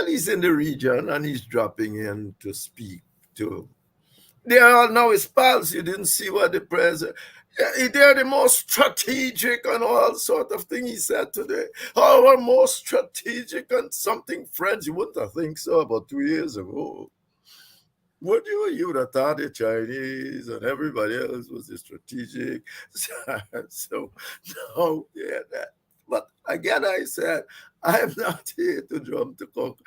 he's in the region, and he's dropping in to speak to. They are all now his pals. You didn't see what the president. They're the most strategic and all sort of thing he said today. Our most strategic and something friends. You wouldn't have think so about 2 years ago. Would you? You would have thought the Chinese and everybody else was the strategic. So no, that. But again, I said, I'm not here to jump to conclusion.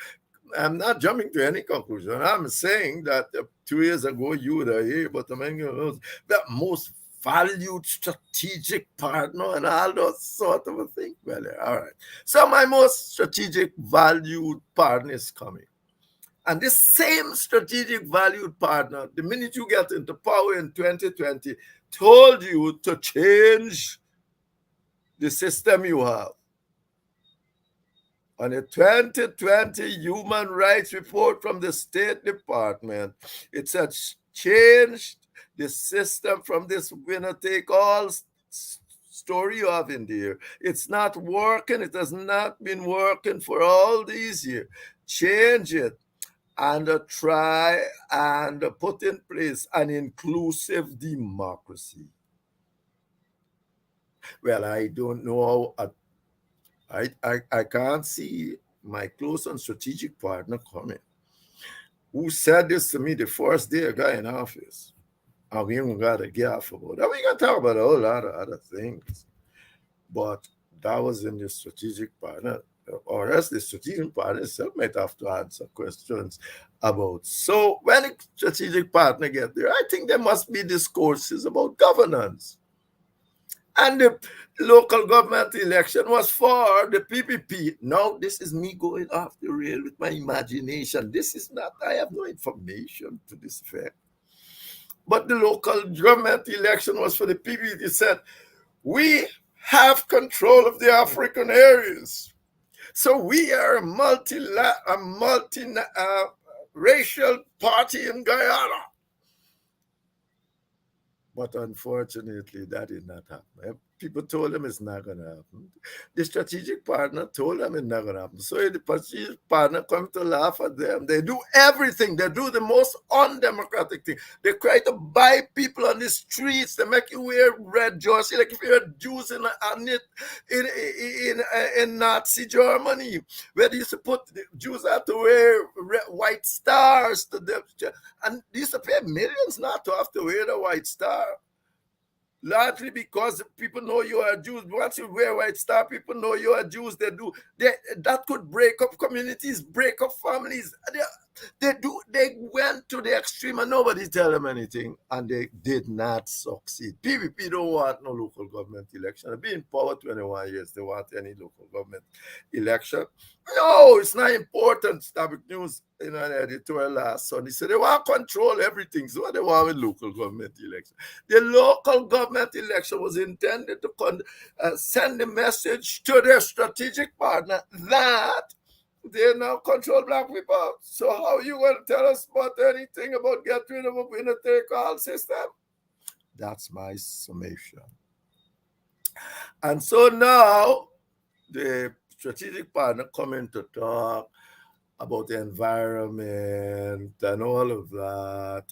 I'm not jumping to any conclusion. I'm saying that 2 years ago, you were here, but the most valued strategic partner and all those sort of a thing. Well, all right. So my most strategic valued partner is coming. And this same strategic valued partner, the minute you get into power in 2020, told you to change the system you have. On a 2020 Human Rights Report from the State Department, it said change the system from this winner-take-all story you have in there. It's not working. It has not been working for all these years. Change it. and try and put in place an inclusive democracy. Well, I don't know how, I can't see my close and strategic partner coming, who said this to me the first day I got in office. And we ain't got a gaffe about that. We can talk about a whole lot of other things. But that was in the strategic partner, or else the strategic partner itself might have to answer questions about. So when a strategic partner gets there, I think there must be discourses about governance. And the local government election was for the PPP. Now, this is me going off the rail with my imagination. This is not, I have no information to this effect. But the local government election was for the PPP. It said, we have control of the African areas. So we are a multi-racial party in Guyana. But unfortunately, that did not happen. People told them it's not going to happen. The strategic partner told them it's not going to happen. So the strategic partner come to laugh at them. They do everything. They do the most undemocratic thing. They try to buy people on the streets. They make you wear red jersey, like if you're Jews in Nazi Germany, where they used to put the Jews had to wear white stars to them, and they used to pay millions not to have to wear the white star. Largely because people know you are Jews. Once you wear white star, people know you are Jews. That could break up communities, break up families. They went to the extreme and nobody tell them anything, and they did not succeed. PPP don't want no local government election. They've been in power 21 years. They want any local government election. No, it's not important. Stabic News in an editorial last Sunday said they want to control everything. So what they want with local government election? The local government election was intended to send a message to their strategic partner that they now control black people. So how are you going to tell us about anything about get rid of a winner-take-all system? That's my summation. And so now the strategic partner coming to talk about the environment and all of that.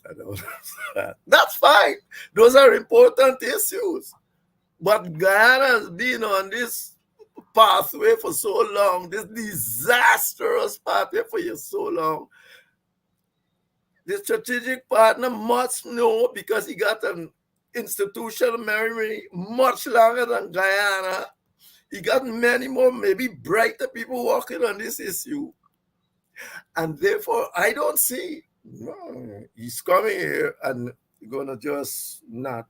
That's fine. Those are important issues. But Guyana has been on this pathway for so long, this disastrous pathway for so long. The strategic partner must know, because he got an institutional memory much longer than Guyana. He got many more, maybe brighter people working on this issue. And therefore, I don't see, he's coming here and going to just not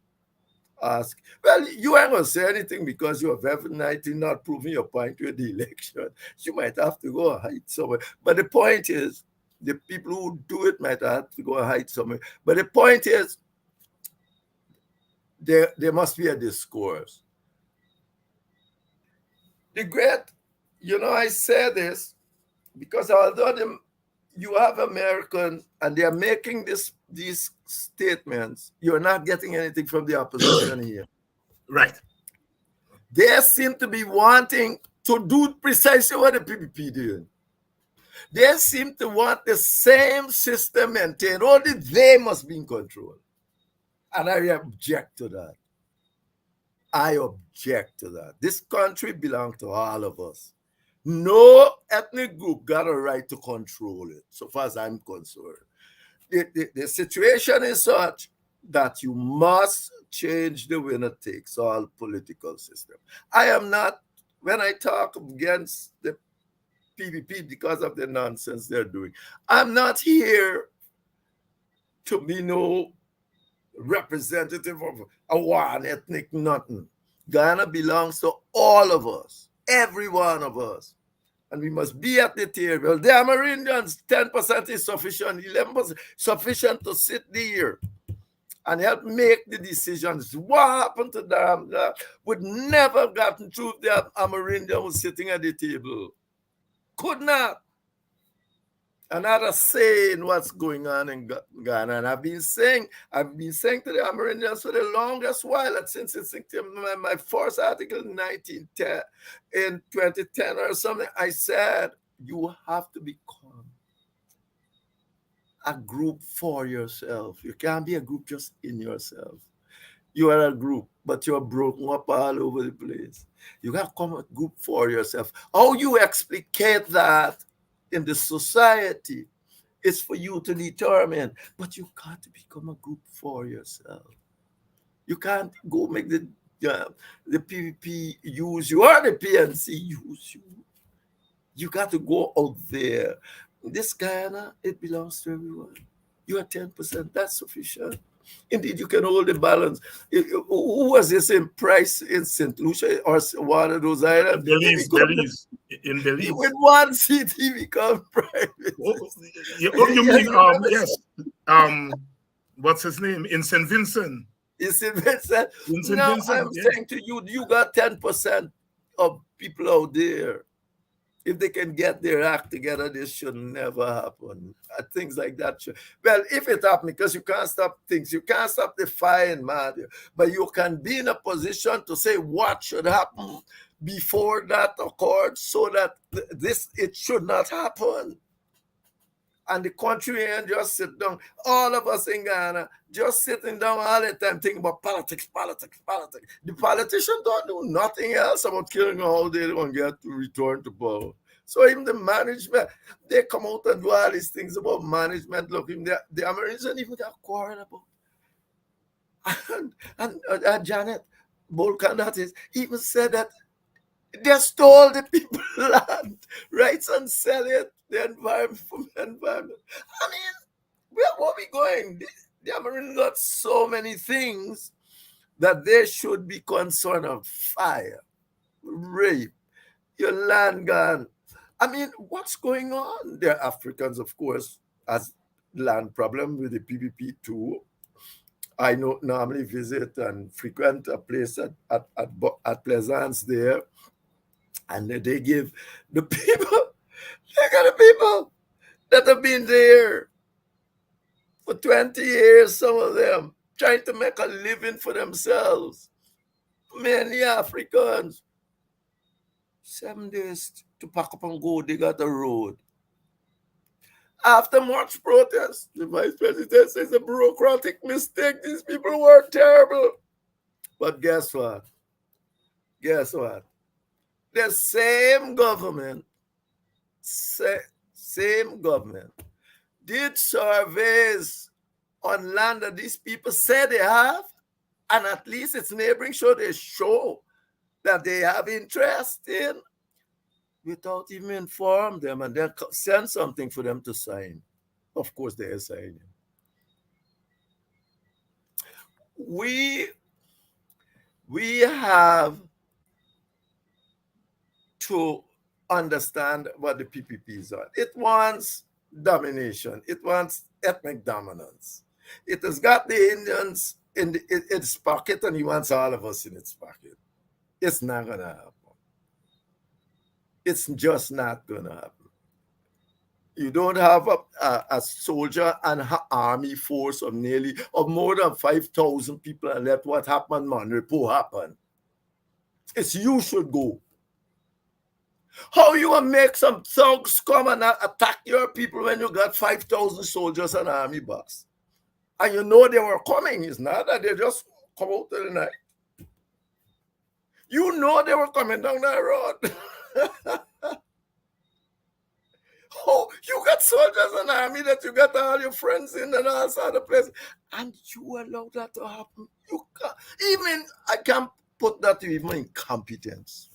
ask. Well, you ain't going to say anything because you have COVID-19 not proving your point with the election. You might have to go hide somewhere. But the point is, the people who do it might have to go hide somewhere. But the point is, there must be a discourse. The great, I say this because although you have Americans and they are making these statements, you're not getting anything from the opposition here. Right. They seem to be wanting to do precisely what the PPP did. They seem to want the same system maintained, only they must be in control. And I object to that. I object to that. This country belongs to all of us. No ethnic group got a right to control it, so far as I'm concerned. The situation is such that you must change the winner-takes-all political system. I am not, when I talk against the PPP because of the nonsense they're doing, I'm not here to be no representative of a one ethnic nothing. Guyana belongs to all of us, every one of us. And we must be at the table. The Amerindians, 10% is sufficient, 11% sufficient to sit there and help make the decisions. What happened to them would never have gotten through if the Amerindian was sitting at the table. Could not. Another saying what's going on in Ghana. And I've been saying to the Amerindians for the longest while, since it's my first article in 2010 or something, I said, you have to be calm. a group for yourself. You can't be a group just in yourself. You are a group, but you're broken up all over the place. You got to come a group for yourself. How you explicate that in the society is for you to determine, but you got to become a group for yourself. You can't go make the PVP use you or the PNC use you. You got to go out there. This Guyana, it belongs to everyone. You are 10%, that's sufficient. Indeed, you can hold the balance. Who was this in Price in St. Lucia or one of those islands? Belize. In Belize. With one seat, he became private. You mean, yes. What's his name? In St. Vincent. In St. Vincent? No, I'm saying to you, you got 10% of people out there. If they can get their act together, this should never happen. Things like that should. Well, if it happens, because you can't stop things, you can't stop the fire, man. But you can be in a position to say what should happen before that occurred, so that it should not happen. And the country and just sit down. All of us in Ghana just sitting down all the time thinking about politics. The politicians don't do nothing else about killing how they don't get to return to power. So even the management, they come out and do all these things about management. Look, the Americans even got quarrel about. And Janet Bolkan, that is, even said that they stole the people land rights and sell it. The environment from the environment. I mean, where are we going? The Americans got so many things that they should be concerned of: fire, rape, your land gone. I mean, what's going on? There are Africans, of course, has land problem with the PPP too. I know normally visit and frequent a place at Plaisance there, and they give the people. Look at the people that have been there for 20 years, some of them, trying to make a living for themselves. Many Africans, 7 days to pack up and go, they got a road. After much protest, the vice president says a bureaucratic mistake. These people were terrible. But guess what? The same government did surveys on land that these people say they have, and at least its neighboring they show that they have interest in, without even inform them, and then send something for them to sign. Of course, they are signing. We have to understand what the PPPs are. It wants domination. It wants ethnic dominance. It has got the Indians in its pocket, and he wants all of us in its pocket. It's not going to happen. It's just not going to happen. You don't have a soldier and army force of more than 5,000 people and let what happened, Monrepo, happen. It's you should go. How you gonna make some thugs come and attack your people when you got 5,000 soldiers and army bus? And you know they were coming. It's not that they just come out in the night. You know they were coming down that road. Oh, you got soldiers and army that you got all your friends in and all sorts of places, and you allow that to happen. You can't even. I can't put that to even incompetence.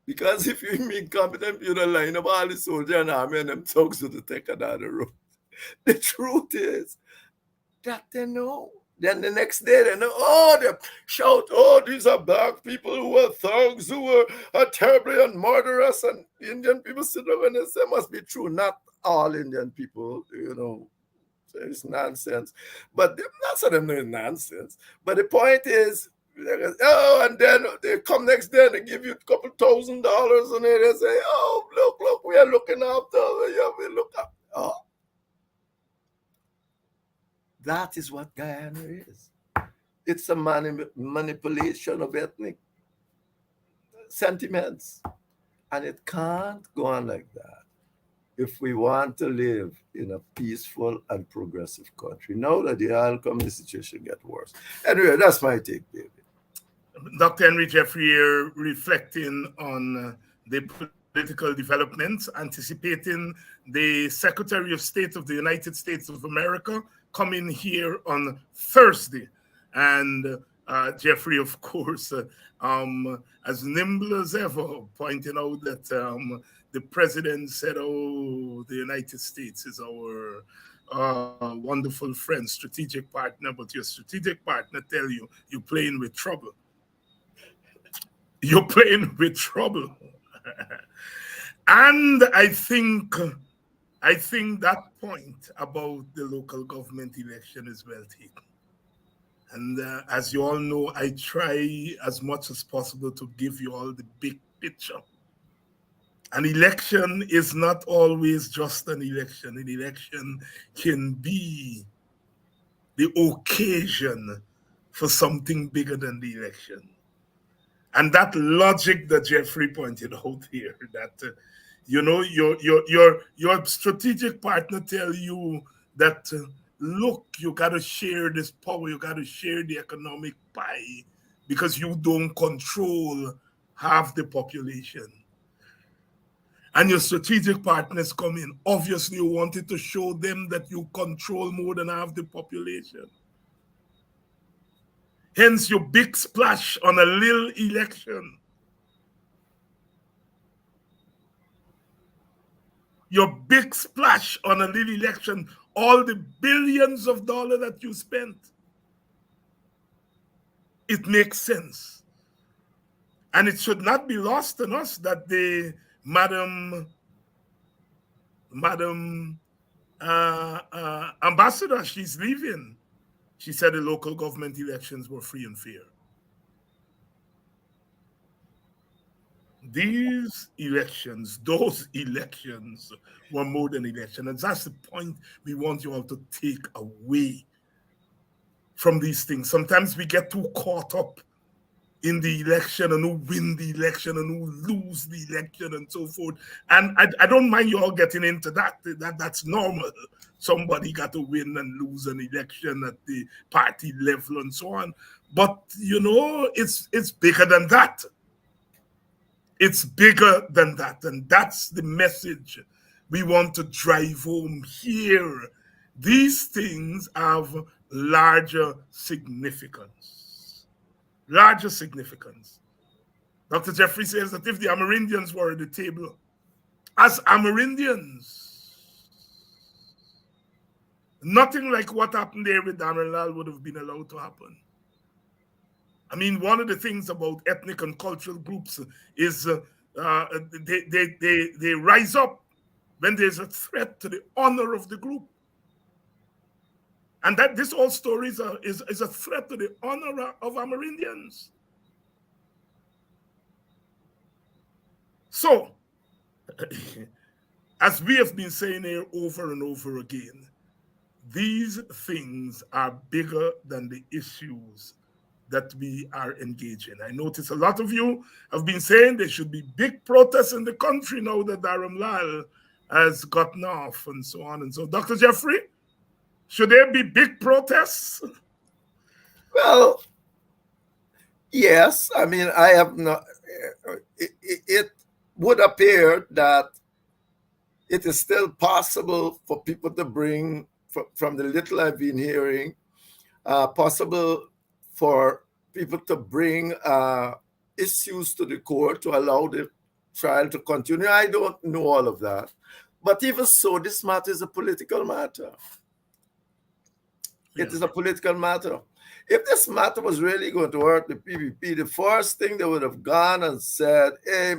Because if you're incompetent, you don't line up all the soldiers and army and them thugs to take another road. The truth is that they know. Then the next day they know, they shout, these are black people who are thugs, who are terribly and murderous, and Indian people sit there and they say must be true. Not all Indian people, so it's nonsense. But not so them know it's nonsense. But the point is, and then they come next day and they give you a couple $1,000 and they say, look, we are looking after you. We look up. That is what Guyana is. It's a manipulation of ethnic sentiments. And it can't go on like that. if we want to live in a peaceful and progressive country. Now that the oil come, the situation get worse. Anyway, that's my take, David. Dr. Henry Jeffrey here reflecting on the political developments, anticipating the Secretary of State of the United States of America coming here on Thursday. And Jeffrey, of course, as nimble as ever, pointing out that the president said, oh, the United States is our wonderful friend, strategic partner, but your strategic partner tell you you're playing with trouble. You're playing with trouble. And I think that point about the local government election is well taken. And as you all know, I try as much as possible to give you all the big picture. An election is not always just an election. An election can be the occasion for something bigger than the election. And that logic that Jeffrey pointed out here, that your strategic partner tell you that look, you got to share this power, you got to share the economic pie because you don't control half the population. And your strategic partners come in. Obviously, you wanted to show them that you control more than half the population. Hence, your big splash on a little election. Your big splash on a little election, all the billions of dollars that you spent. It makes sense. And it should not be lost on us that the Madam Ambassador, she's leaving. She said the local government elections were free and fair. These elections, those elections were more than election. And that's the point we want you all to take away from these things. Sometimes we get too caught up in the election and who win the election and who lose the election and so forth. And I don't mind you all getting into that. That's normal. Somebody got to win and lose an election at the party level and so on. But, it's bigger than that. It's bigger than that. And that's the message we want to drive home here. These things have larger significance. Larger significance. Dr. Jeffrey says that if the Amerindians were at the table, as Amerindians, nothing like what happened there with Darren Lal would have been allowed to happen. I mean, one of the things about ethnic and cultural groups is they rise up when there's a threat to the honor of the group. And that this whole story is a threat to the honor of Amerindians. So, as we have been saying here over and over again, these things are bigger than the issues that we are engaged in. I notice a lot of you have been saying there should be big protests in the country now that Dharam Lal has gotten off and so on and so. Dr. Jeffrey, should there be big protests? Well, yes. I mean, I have not. It would appear that it is still possible for people to bring, from the little I've been hearing, possible for people to bring issues to the court to allow the trial to continue. I don't know all of that. But even so, this matter is a political matter. It is a political matter. If this matter was really going to hurt the PPP, the first thing they would have gone and said, hey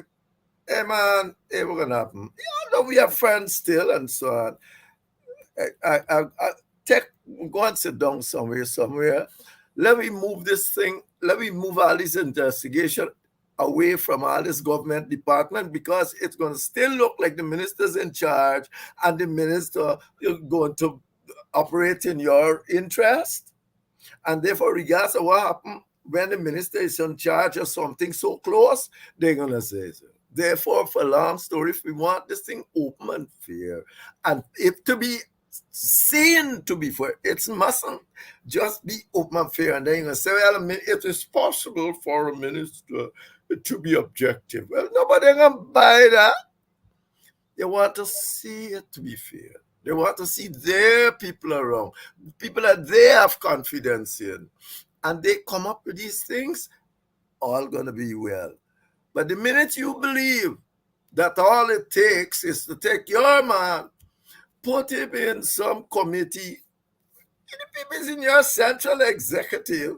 man, hey, what's going to happen? You know, we have friends still and so on. Go and sit down somewhere. Let me move this thing. Let me move all this investigation away from all this government department, because it's going to still look like the minister's in charge and the minister is going to operate in your interest. And therefore, regardless of what happened, when the minister is in charge of something so close, they're going to say so. Therefore, for a long story, if we want this thing open and fair, and if to be seen to be fair, it mustn't just be open and fair. And then you're going to say, well, it is possible for a minister to be objective. Well, nobody going to buy that. They want to see it to be fair. They want to see their people around, people that they have confidence in. And they come up with these things, all going to be well. But the minute you believe that all it takes is to take your man, put him in some committee, the people is in your central executive,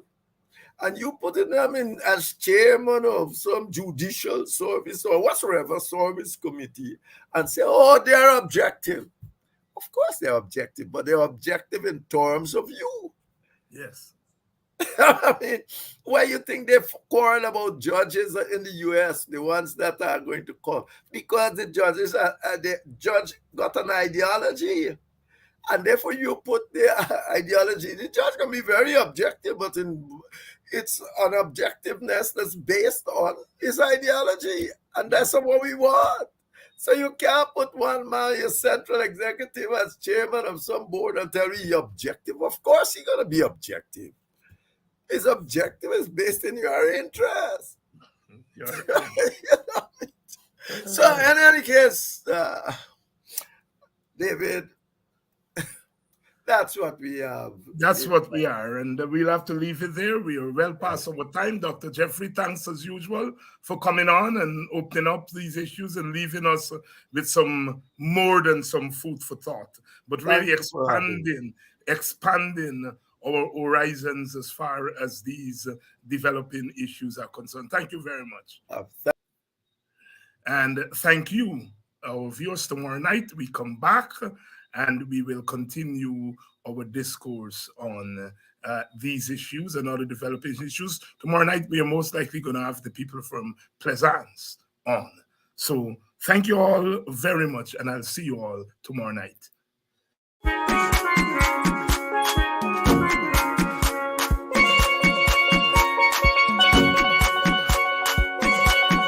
and you put them in as chairman of some judicial service or whatsoever service committee, and say, oh, they're objective. Of course they're objective, but they're objective in terms of you. Yes. I mean, why you think they quarrel about judges in the U.S., the ones that are going to call? Because the judges, the judge got an ideology. And therefore you put the ideology. The judge can be very objective, but it's an objectiveness that's based on his ideology. And that's what we want. So you can't put one man, your central executive, as chairman of some board and tell me he's objective. Of course he's going to be objective. His objective is based in your interest. You know? So in any case, David, that's what we have. That's what we are. And we'll have to leave it there. We are well past our time. Dr. Jeffrey, thanks as usual for coming on and opening up these issues and leaving us with some more than some food for thought, but really expanding our horizons as far as these developing issues are concerned. Thank you very much. And thank you, our viewers. Tomorrow night we come back and we will continue our discourse on these issues and other developing issues. Tomorrow night we are most likely going to have the people from Plaisance on. So thank you all very much, and I'll see you all tomorrow night.